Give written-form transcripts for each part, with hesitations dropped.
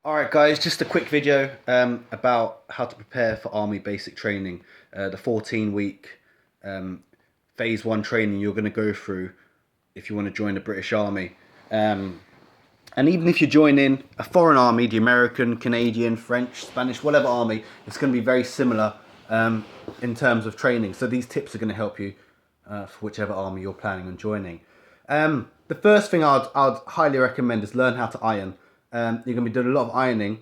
Alright guys, just a quick video about how to prepare for army basic training. The 14-week phase 1 training you're going to go through if you want to join the British Army. And even if you join in a foreign army, the American, Canadian, French, Spanish, whatever army, it's going to be very similar in terms of training. So these tips are going to help you for whichever army you're planning on joining. The first thing I'd highly recommend is learn how to iron. You're going to be doing a lot of ironing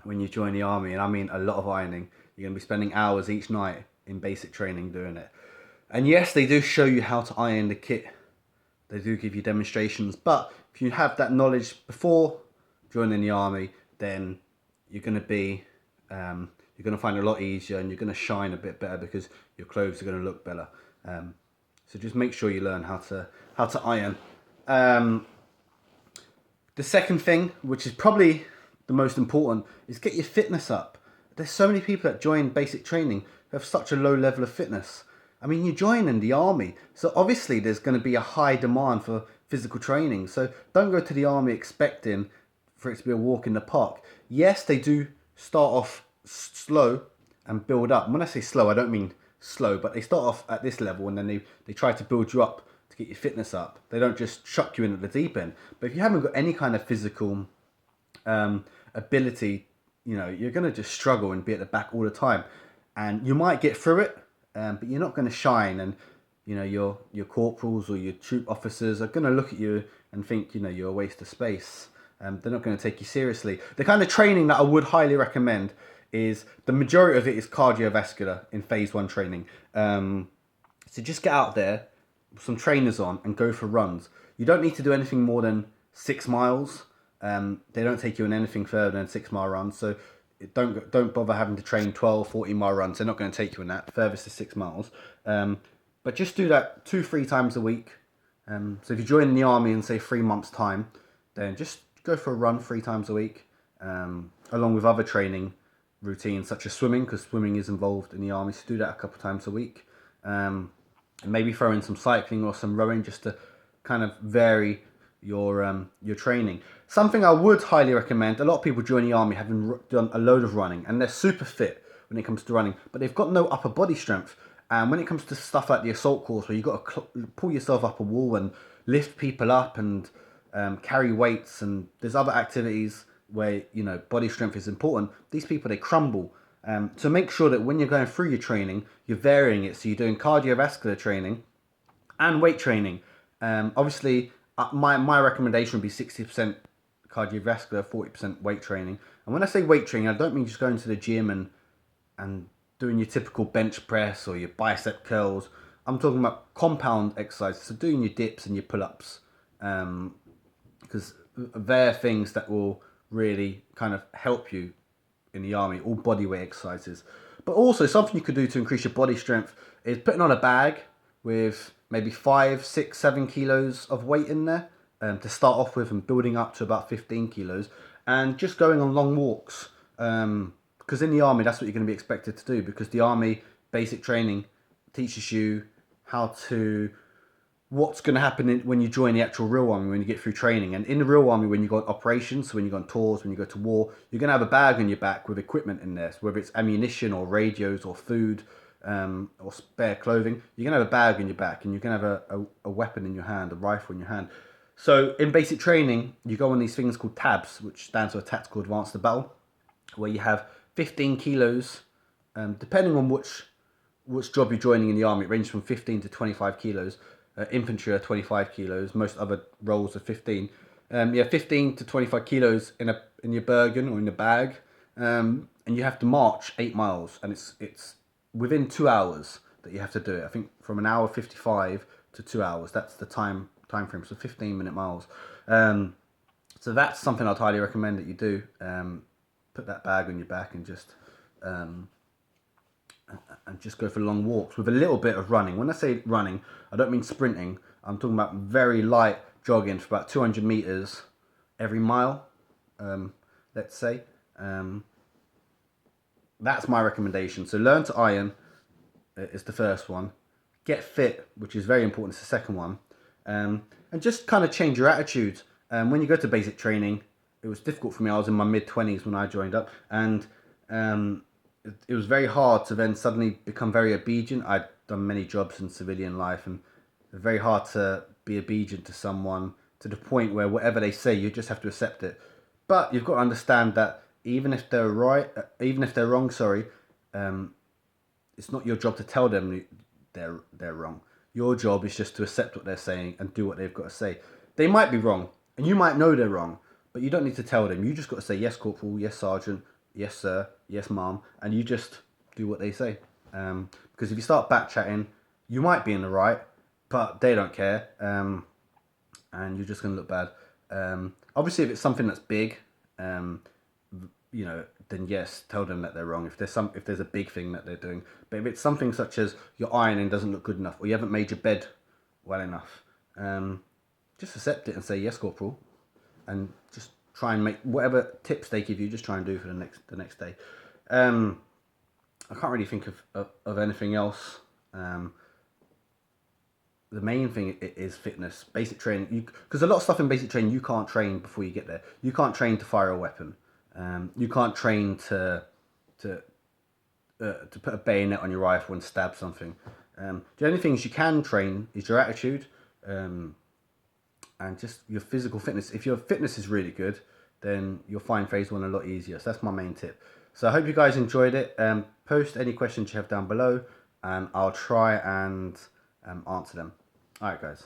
when you join the army, and I mean a lot of ironing. You're going to be spending hours each night in basic training doing it. And yes, they do show you how to iron the kit. They do give you demonstrations, but if you have that knowledge before joining the army, then you're going to be you're going to find it a lot easier, and you're going to shine a bit better because your clothes are going to look better. So just make sure you learn how to iron. The second thing, which is probably the most important, is get your fitness up. There's so many people that join basic training who have such a low level of fitness. I mean, you join in the army, so obviously there's going to be a high demand for physical training. So don't go to the army expecting for it to be a walk in the park. Yes, they do start off slow and build up. When I say slow, I don't mean slow, but they start off at this level and then they try to build you up to get your fitness up. They don't just chuck you in at the deep end. But if you haven't got any kind of physical ability, you're going to just struggle and be at the back all the time. And you might get through it, but you're not going to shine. And your corporals or your troop officers are going to look at you and think you're a waste of space. They're not going to take you seriously. The kind of training that I would highly recommend is the majority of it is cardiovascular in phase 1 training. So just get out there, some trainers on, and go for runs. You don't need to do anything more than 6 miles. They don't take you on anything further than 6 mile runs. So don't bother having to train 12, 14 mile runs. They're not going to take you on that. Furthest is 6 miles. But just do that 2-3 times a week. So if you join the army in say 3 months time, then just go for a run 3 times a week, along with other training routines such as swimming, because swimming is involved in the army. So do that a couple times a week. And maybe throw in some cycling or some rowing just to kind of vary your training. Something I would highly recommend, a lot of people join the army having done a load of running and they're super fit when it comes to running, but they've got no upper body strength. And when it comes to stuff like the assault course where you've got to pull yourself up a wall and lift people up and carry weights, and there's other activities where body strength is important, these people, they crumble. So make sure that when you're going through your training, you're varying it. So you're doing cardiovascular training and weight training. Obviously, my recommendation would be 60% cardiovascular, 40% weight training. And when I say weight training, I don't mean just going to the gym and doing your typical bench press or your bicep curls. I'm talking about compound exercises, so doing your dips and your pull-ups, because they're things that will really kind of help you in the army, all body weight exercises. But also something you could do to increase your body strength is putting on a bag with maybe 5, 6, 7 kilos of weight in there, to start off with, and building up to about 15 kilos, and just going on long walks. Because in the army, that's what you're going to be expected to do, because the army basic training teaches you what's going to happen when you join the actual real army, when you get through training. And in the real army, when you go on operations, so when you go on tours, when you go to war, you're going to have a bag on your back with equipment in there. So whether it's ammunition or radios or food, or spare clothing, you're going to have a bag on your back, and you're going to have a weapon in your hand, a rifle in your hand. So in basic training, you go on these things called tabs, which stands for Tactical Advanced to Battle, where you have 15 kilos, depending on which job you're joining in the army. It ranges from 15 to 25 kilos. Infantry are 25 kilos. Most other roles are 15. 15 to 25 kilos in your Bergen or in the bag, and you have to march 8 miles, and it's within 2 hours that you have to do it. I think from 1 hour 55 to 2 hours. That's the time frame. So 15-minute miles. So that's something I'd highly recommend that you do. Put that bag on your back and just go for long walks with a little bit of running. When I say running, I don't mean sprinting. I'm talking about very light jogging for about 200 meters every mile, let's say. That's my recommendation. So learn to iron is the first one. Get fit, which is very important, is the second one. And just kind of change your attitude. When you go to basic training, it was difficult for me. I was in my mid-20s when I joined up, and it was very hard to then suddenly become very obedient. I'd done many jobs in civilian life, and it was very hard to be obedient to someone to the point where whatever they say, you just have to accept it. But you've got to understand that even if they're right, even if they're wrong, sorry, um, it's not your job to tell them they're wrong. Your job is just to accept what they're saying and do what they've got to say. They might be wrong, and you might know they're wrong, but you don't need to tell them. You just got to say yes, corporal, yes, sergeant, yes, sir, yes, ma'am, and you just do what they say. Because if you start back chatting, you might be in the right, but they don't care, and you're just going to look bad. Obviously, if it's something that's big, um, then yes, tell them that they're wrong. If there's a big thing that they're doing, but if it's something such as your ironing doesn't look good enough, or you haven't made your bed well enough, just accept it and say yes, corporal, and just try and make whatever tips they give you. Just try and do for the next day. I can't really think of anything else. The main thing is fitness, basic training. Because a lot of stuff in basic training you can't train before you get there. You can't train to fire a weapon. You can't train to put a bayonet on your rifle and stab something. The only things you can train is your attitude, and just your physical fitness. If your fitness is really good, then you'll find phase one a lot easier. So that's my main tip. So I hope you guys enjoyed it. Post any questions you have down below, and I'll try and answer them. All right, guys.